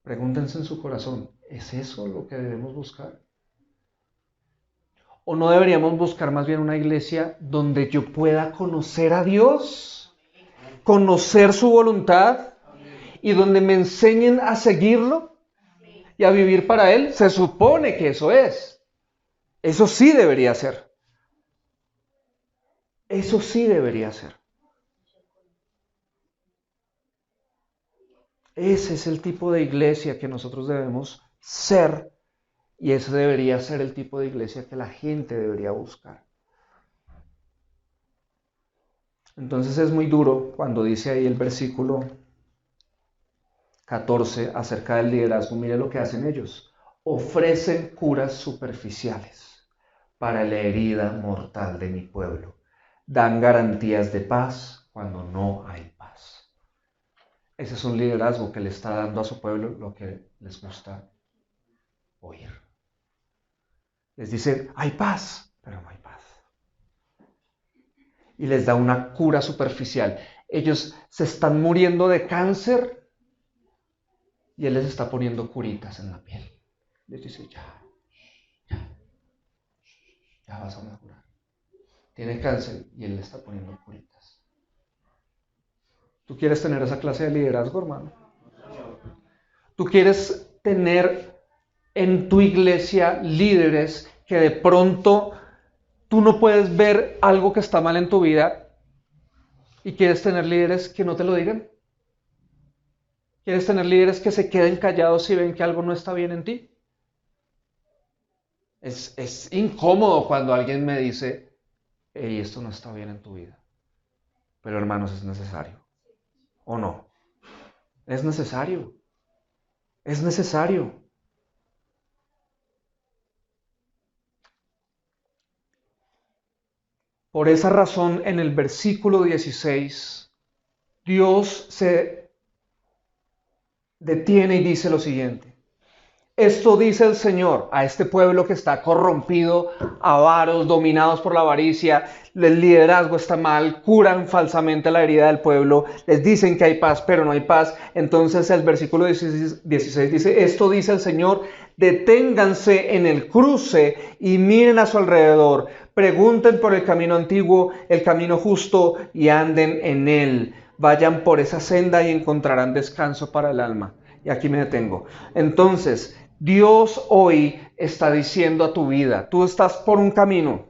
Pregúntense en su corazón, ¿es eso lo que debemos buscar? ¿O no deberíamos buscar más bien una iglesia donde yo pueda conocer a Dios, conocer su voluntad y donde me enseñen a seguirlo y a vivir para Él? Se supone que eso es. Eso sí debería ser. Eso sí debería ser. Ese es el tipo de iglesia que nosotros debemos ser. Y ese debería ser el tipo de iglesia que la gente debería buscar. Entonces es muy duro cuando dice ahí el versículo 14 acerca del liderazgo. Mire lo que hacen ellos. Ofrecen curas superficiales para la herida mortal de mi pueblo. Dan garantías de paz cuando no hay paz. Ese es un liderazgo que le está dando a su pueblo lo que les gusta oír. Les dice, hay paz, pero no hay paz. Y les da una cura superficial. Ellos se están muriendo de cáncer y Él les está poniendo curitas en la piel. Les dice, ya vas a mejorar. Tiene cáncer y Él le está poniendo curitas. ¿Tú quieres tener esa clase de liderazgo, hermano? ¿Tú quieres tener en tu iglesia líderes que de pronto tú no puedes ver algo que está mal en tu vida y quieres tener líderes que no te lo digan? ¿Quieres tener líderes que se queden callados si ven que algo no está bien en ti? Es incómodo cuando alguien me dice, hey, esto no está bien en tu vida. Pero hermanos, es necesario. ¿O no? Es necesario. Es necesario. Por esa razón, en el versículo 16, Dios se detiene y dice lo siguiente. Esto dice el Señor a este pueblo que está corrompido, avaros, dominados por la avaricia, el liderazgo está mal, curan falsamente la herida del pueblo, les dicen que hay paz, pero no hay paz. Entonces el versículo 16 dice, esto dice el Señor, deténganse en el cruce y miren a su alrededor, pregunten por el camino antiguo, el camino justo y anden en él. Vayan por esa senda y encontrarán descanso para el alma. Y aquí me detengo. Entonces, Dios hoy está diciendo a tu vida, tú estás por un camino.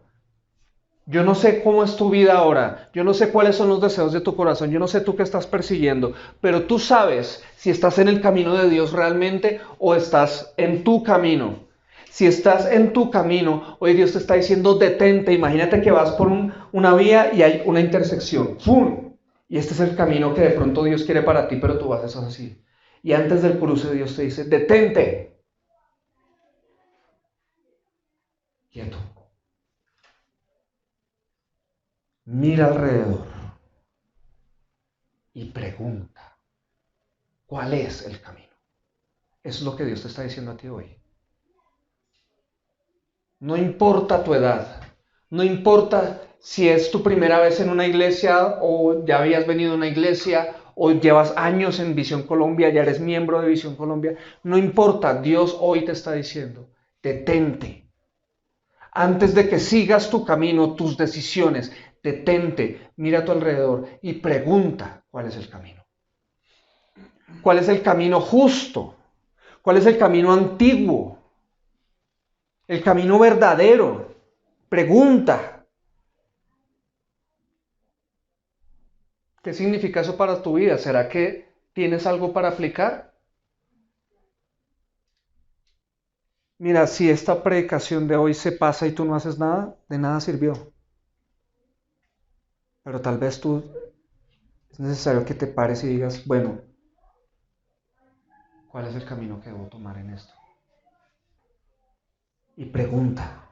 Yo no sé cómo es tu vida ahora, yo no sé cuáles son los deseos de tu corazón, yo no sé tú qué estás persiguiendo, pero tú sabes si estás en el camino de Dios realmente o estás en tu camino. Si estás en tu camino, hoy Dios te está diciendo detente, imagínate que vas por una vía y hay una intersección, ¡fum! Y este es el camino que de pronto Dios quiere para ti, pero tú vas así. Y antes del cruce Dios te dice, detente, quieto, mira alrededor y pregunta, ¿cuál es el camino? Eso es lo que Dios te está diciendo a ti hoy. No importa tu edad, no importa si es tu primera vez en una iglesia o ya habías venido a una iglesia o llevas años en Visión Colombia, ya eres miembro de Visión Colombia, no importa, Dios hoy te está diciendo, detente. Antes de que sigas tu camino, tus decisiones, detente, mira a tu alrededor y pregunta cuál es el camino. ¿Cuál es el camino justo? ¿Cuál es el camino antiguo? El camino verdadero. Pregunta. ¿Qué significa eso para tu vida? ¿Será que tienes algo para aplicar? Mira, si esta predicación de hoy se pasa y tú no haces nada, de nada sirvió. Pero tal vez tú es necesario que te pares y digas, bueno, ¿cuál es el camino que debo tomar en esto? Y pregunta.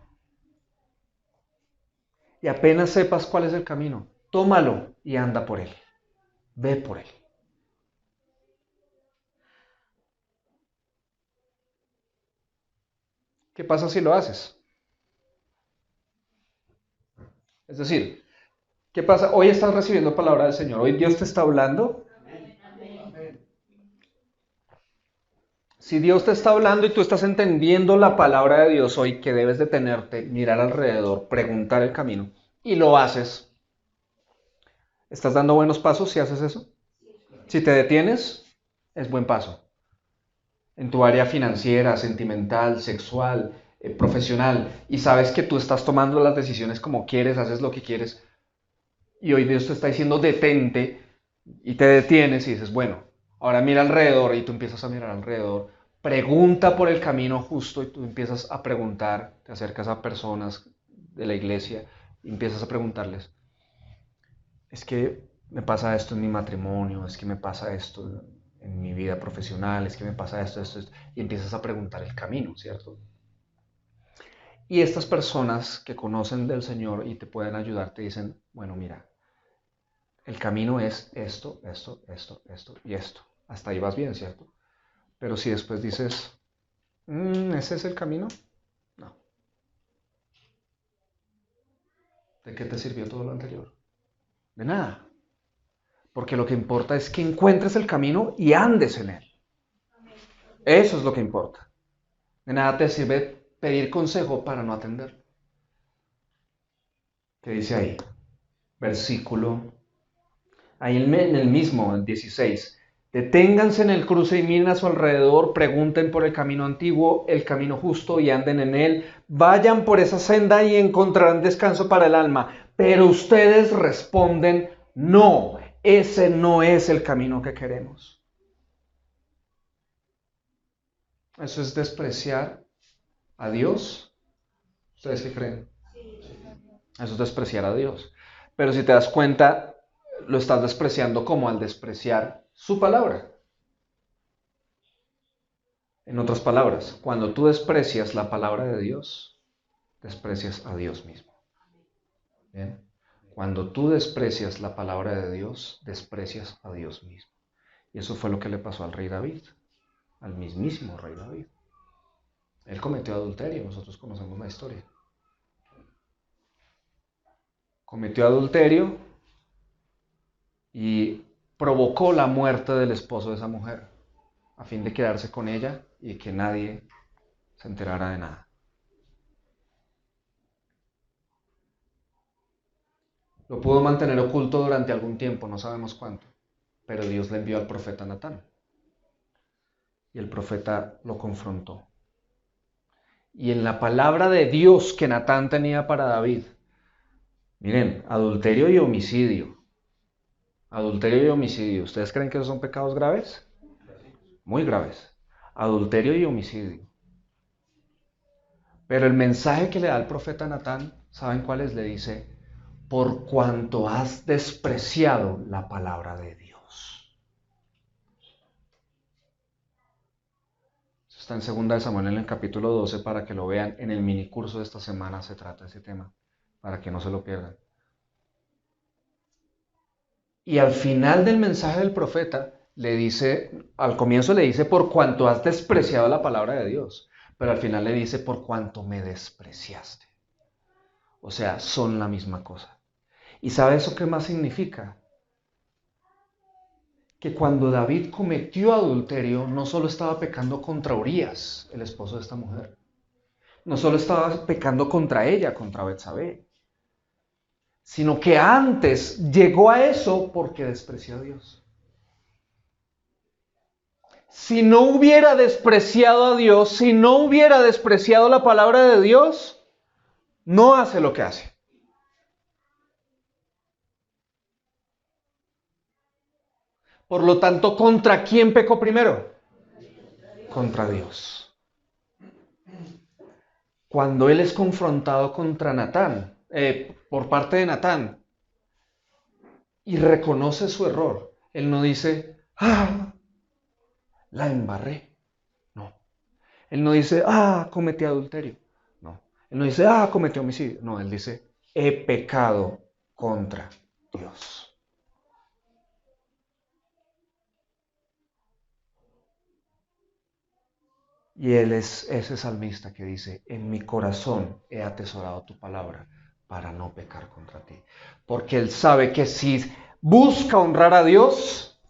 Y apenas sepas cuál es el camino, tómalo y anda por él. Ve por él. ¿Qué pasa si lo haces? Es decir, ¿qué pasa? Hoy estás recibiendo palabra del Señor. Hoy Dios te está hablando. Si Dios te está hablando y tú estás entendiendo la palabra de Dios hoy, que debes detenerte, mirar alrededor, preguntar el camino, y lo haces, ¿estás dando buenos pasos si haces eso? Si te detienes, es buen paso. En tu área financiera, sentimental, sexual, profesional, y sabes que tú estás tomando las decisiones como quieres, haces lo que quieres, y hoy Dios te está diciendo detente, y te detienes y dices, bueno, ahora mira alrededor, y tú empiezas a mirar alrededor, pregunta por el camino justo, y tú empiezas a preguntar, te acercas a personas de la iglesia, y empiezas a preguntarles, es que me pasa esto en mi matrimonio, es que me pasa esto en mi vida profesional, es que me pasa esto, y empiezas a preguntar el camino, ¿cierto? Y estas personas que conocen del Señor y te pueden ayudar, te dicen, bueno, mira, el camino es esto y esto. Hasta ahí vas bien, ¿cierto? Pero si después dices, ¿ese es el camino? No. ¿De qué te sirvió todo lo anterior? De nada. Porque lo que importa es que encuentres el camino y andes en él. Eso es lo que importa. De nada te sirve pedir consejo para no atenderlo. ¿Qué dice ahí? Versículo, ahí en el mismo, el 16. Deténganse en el cruce y miren a su alrededor, pregunten por el camino antiguo, el camino justo y anden en él. Vayan por esa senda y encontrarán descanso para el alma. Pero ustedes responden, no, ese no es el camino que queremos. Eso es despreciar a Dios, ¿Ustedes qué creen? Eso es despreciar a Dios. Pero si te das cuenta, lo estás despreciando como al despreciar su palabra. En otras palabras, cuando tú desprecias la palabra de Dios, desprecias a Dios mismo. ¿Bien? Cuando tú desprecias la palabra de Dios, desprecias a Dios mismo. Y eso fue lo que le pasó al rey David, al mismísimo rey David. Él cometió adulterio, nosotros conocemos la historia. Cometió adulterio y provocó la muerte del esposo de esa mujer, a fin de quedarse con ella y que nadie se enterara de nada. Lo pudo mantener oculto durante algún tiempo, no sabemos cuánto, pero Dios le envió al profeta Natán y el profeta lo confrontó. Y en la palabra de Dios que Natán tenía para David, miren, adulterio y homicidio. Adulterio y homicidio. ¿Ustedes creen que esos son pecados graves? Muy graves. Adulterio y homicidio. Pero el mensaje que le da el profeta Natán, ¿saben cuál es? Le dice, por cuanto has despreciado la palabra de Dios. Está en 2 Samuel en el capítulo 12 para que lo vean. En el mini curso de esta semana se trata ese tema, para que no se lo pierdan. Y al final del mensaje del profeta, le dice, al comienzo le dice, por cuanto has despreciado la palabra de Dios. Pero al final le dice, por cuanto me despreciaste. O sea, son la misma cosa. ¿Y sabe eso qué más significa? Que cuando David cometió adulterio, no solo estaba pecando contra Urías, el esposo de esta mujer. No solo estaba pecando contra ella, contra Betsabé. Sino que antes llegó a eso porque despreció a Dios. Si no hubiera despreciado a Dios, si no hubiera despreciado la palabra de Dios, no hace lo que hace. Por lo tanto, ¿contra quién pecó primero? Contra Dios. Cuando él es confrontado contra Natán, por parte de Natán, y reconoce su error, él no dice, la embarré. No. Él no dice, cometí adulterio. No. Él no dice, cometí homicidio. No, él dice, he pecado contra Dios. Y él es ese salmista que dice, en mi corazón he atesorado tu palabra para no pecar contra ti. Porque él sabe que si busca honrar a Dios,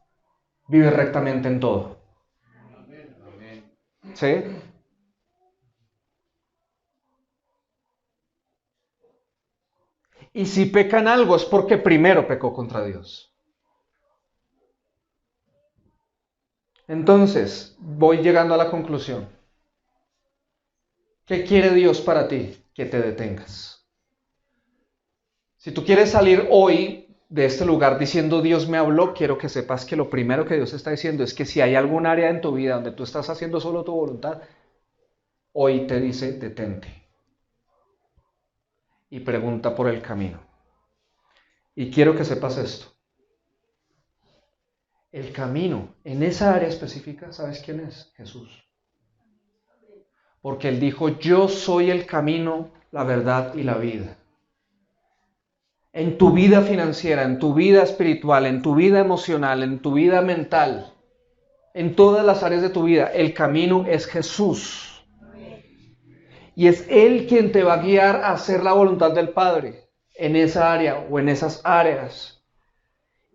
vive rectamente en todo. ¿Sí? Y si peca en algo es porque primero pecó contra Dios. Entonces, voy llegando a la conclusión. ¿Qué quiere Dios para ti? Que te detengas. Si tú quieres salir hoy de este lugar diciendo Dios me habló, quiero que sepas que lo primero que Dios está diciendo es que si hay algún área en tu vida donde tú estás haciendo solo tu voluntad, hoy te dice detente y pregunta por el camino. Y quiero que sepas esto. El camino en esa área específica, ¿sabes quién es? Jesús. Porque Él dijo, yo soy el camino, la verdad y la vida. En tu vida financiera, en tu vida espiritual, en tu vida emocional, en tu vida mental, en todas las áreas de tu vida, el camino es Jesús. Y es Él quien te va a guiar a hacer la voluntad del Padre en esa área o en esas áreas.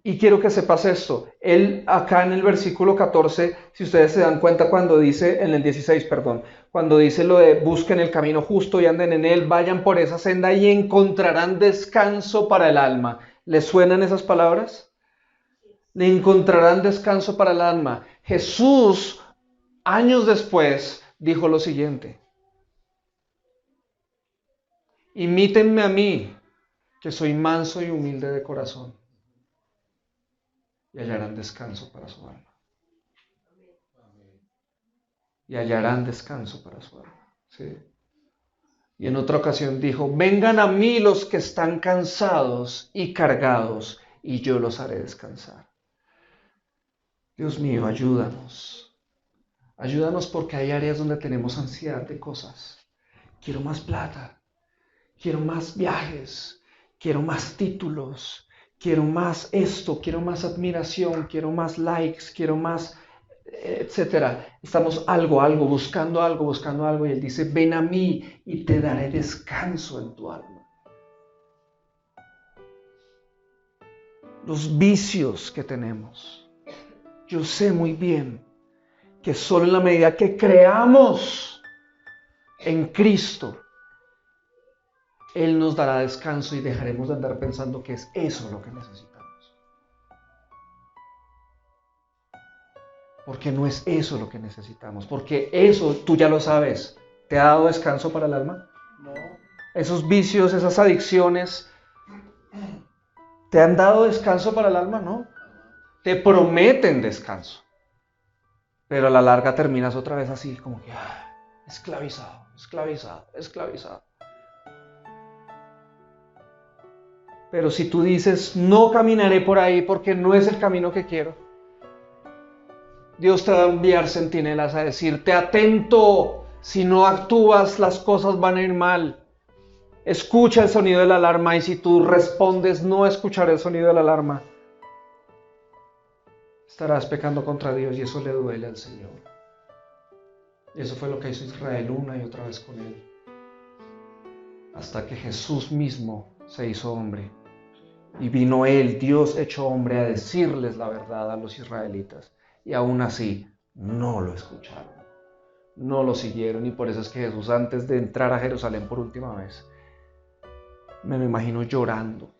Y quiero que sepas esto. Él acá en el versículo 14, si ustedes se dan cuenta cuando dice, en el 16, perdón, cuando dice lo de busquen el camino justo y anden en él, vayan por esa senda y encontrarán descanso para el alma. ¿Les suenan esas palabras? Le encontrarán descanso para el alma. Jesús, años después, dijo lo siguiente. Imítenme a mí, que soy manso y humilde de corazón, y hallarán descanso para su alma. Y hallarán descanso para su alma. ¿Sí? Y en otra ocasión dijo, vengan a mí los que están cansados y cargados, y yo los haré descansar. Dios mío, ayúdanos. Ayúdanos porque hay áreas donde tenemos ansiedad de cosas. Quiero más plata, quiero más viajes, quiero más títulos, quiero más esto, quiero más admiración, quiero más likes, quiero más, etcétera. Estamos buscando algo, y Él dice, ven a mí y te daré descanso en tu alma. Los vicios que tenemos, yo sé muy bien que solo en la medida que creamos en Cristo, Él nos dará descanso y dejaremos de andar pensando que es eso lo que necesitamos. Porque no es eso lo que necesitamos. Porque eso, tú ya lo sabes, ¿te ha dado descanso para el alma? No. Esos vicios, esas adicciones, ¿te han dado descanso para el alma? No. Te prometen descanso. Pero a la larga terminas otra vez así, como que esclavizado. Pero si tú dices, no caminaré por ahí porque no es el camino que quiero, Dios te va a enviar centinelas a decirte, atento, si no actúas las cosas van a ir mal. Escucha el sonido de la alarma y si tú respondes no escuchar el sonido de la alarma, estarás pecando contra Dios y eso le duele al Señor. Y eso fue lo que hizo Israel una y otra vez con él. Hasta que Jesús mismo se hizo hombre. Y vino Él, Dios hecho hombre, a decirles la verdad a los israelitas. Y aún así, no lo escucharon. No lo siguieron. Y por eso es que Jesús, antes de entrar a Jerusalén por última vez, me lo imagino llorando.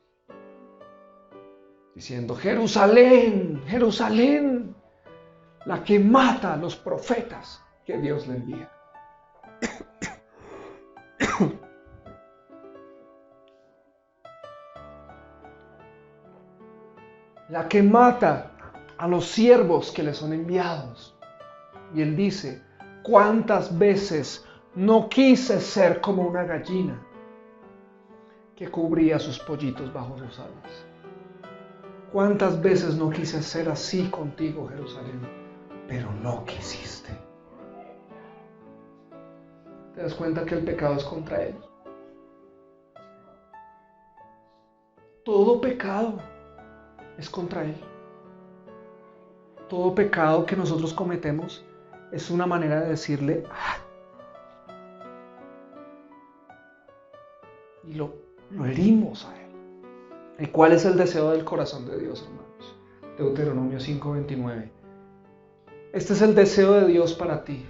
Diciendo, Jerusalén, Jerusalén, la que mata a los profetas que Dios le envía. La que mata a los siervos que le son enviados. Y él dice, ¿cuántas veces no quise ser como una gallina que cubría sus pollitos bajo sus alas? ¿Cuántas veces no quise ser así contigo, Jerusalén? Pero no quisiste. ¿Te das cuenta que el pecado es contra él? Todo pecado es contra él. Todo pecado que nosotros cometemos es una manera de decirle y lo herimos a él. ¿Y cuál es el deseo del corazón de Dios, hermanos? Deuteronomio 5:29. Este es el deseo de Dios para ti.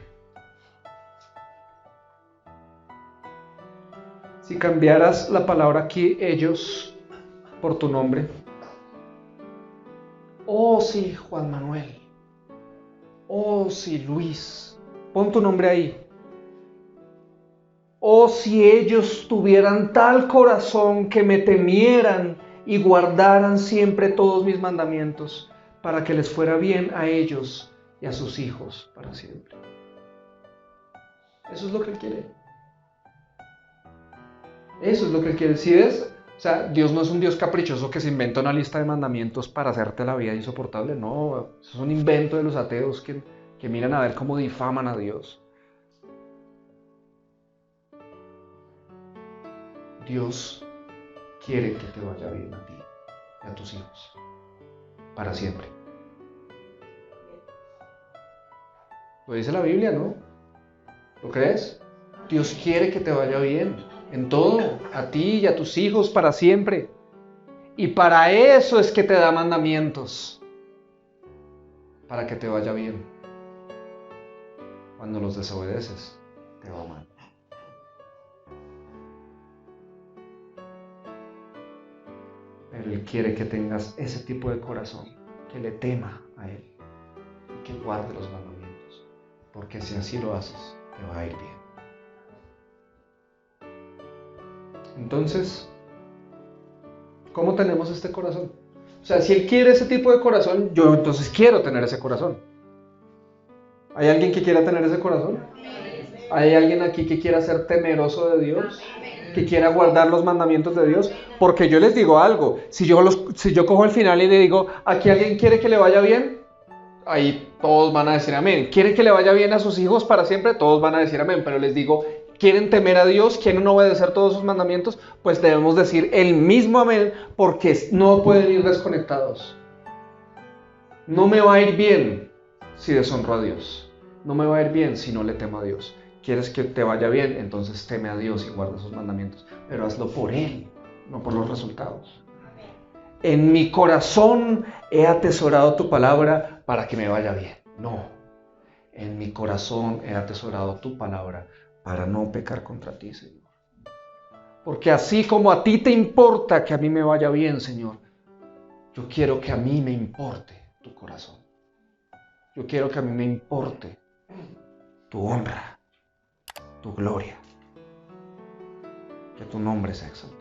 Si cambiaras la palabra aquí, ellos, por tu nombre. Oh, sí, Juan Manuel. Oh, sí, Luis. Pon tu nombre ahí. Oh, si ellos tuvieran tal corazón que me temieran y guardaran siempre todos mis mandamientos, para que les fuera bien a ellos y a sus hijos para siempre. Eso es lo que Él quiere. Eso es lo que Él quiere. ¿Sí ves? O sea, Dios no es un Dios caprichoso que se inventa una lista de mandamientos para hacerte la vida insoportable. No, eso es un invento de los ateos que miran a ver cómo difaman a Dios. Dios quiere que te vaya bien a ti y a tus hijos. Para siempre. Lo dice la Biblia, ¿no? ¿Lo crees? Dios quiere que te vaya bien en todo, a ti y a tus hijos para siempre. Y para eso es que te da mandamientos. Para que te vaya bien. Cuando los desobedeces, te va mal. Pero Él quiere que tengas ese tipo de corazón, que le tema a Él y que guarde los mandamientos. Porque si así lo haces, te va a ir bien. Entonces, ¿cómo tenemos este corazón? O sea, si Él quiere ese tipo de corazón, yo entonces quiero tener ese corazón. ¿Hay alguien que quiera tener ese corazón? ¿Hay alguien aquí que quiera ser temeroso de Dios? ¿Que quiera guardar los mandamientos de Dios? Porque yo les digo algo, si yo cojo el final y le digo, ¿aquí alguien quiere que le vaya bien? Ahí todos van a decir amén. ¿Quieren que le vaya bien a sus hijos para siempre? Todos van a decir amén. Pero les digo, ¿quieren temer a Dios? ¿Quieren obedecer todos sus mandamientos? Pues debemos decir el mismo amén, porque no pueden ir desconectados. No me va a ir bien si deshonro a Dios. No me va a ir bien si no le temo a Dios. ¿Quieres que te vaya bien? Entonces teme a Dios y guarda sus mandamientos. Pero hazlo por Él, no por los resultados. En mi corazón he atesorado tu palabra para que me vaya bien. No, en mi corazón he atesorado tu palabra para no pecar contra ti, Señor. Porque así como a ti te importa que a mí me vaya bien, Señor, yo quiero que a mí me importe tu corazón. Yo quiero que a mí me importe tu honra, tu gloria. Que tu nombre sea exaltado.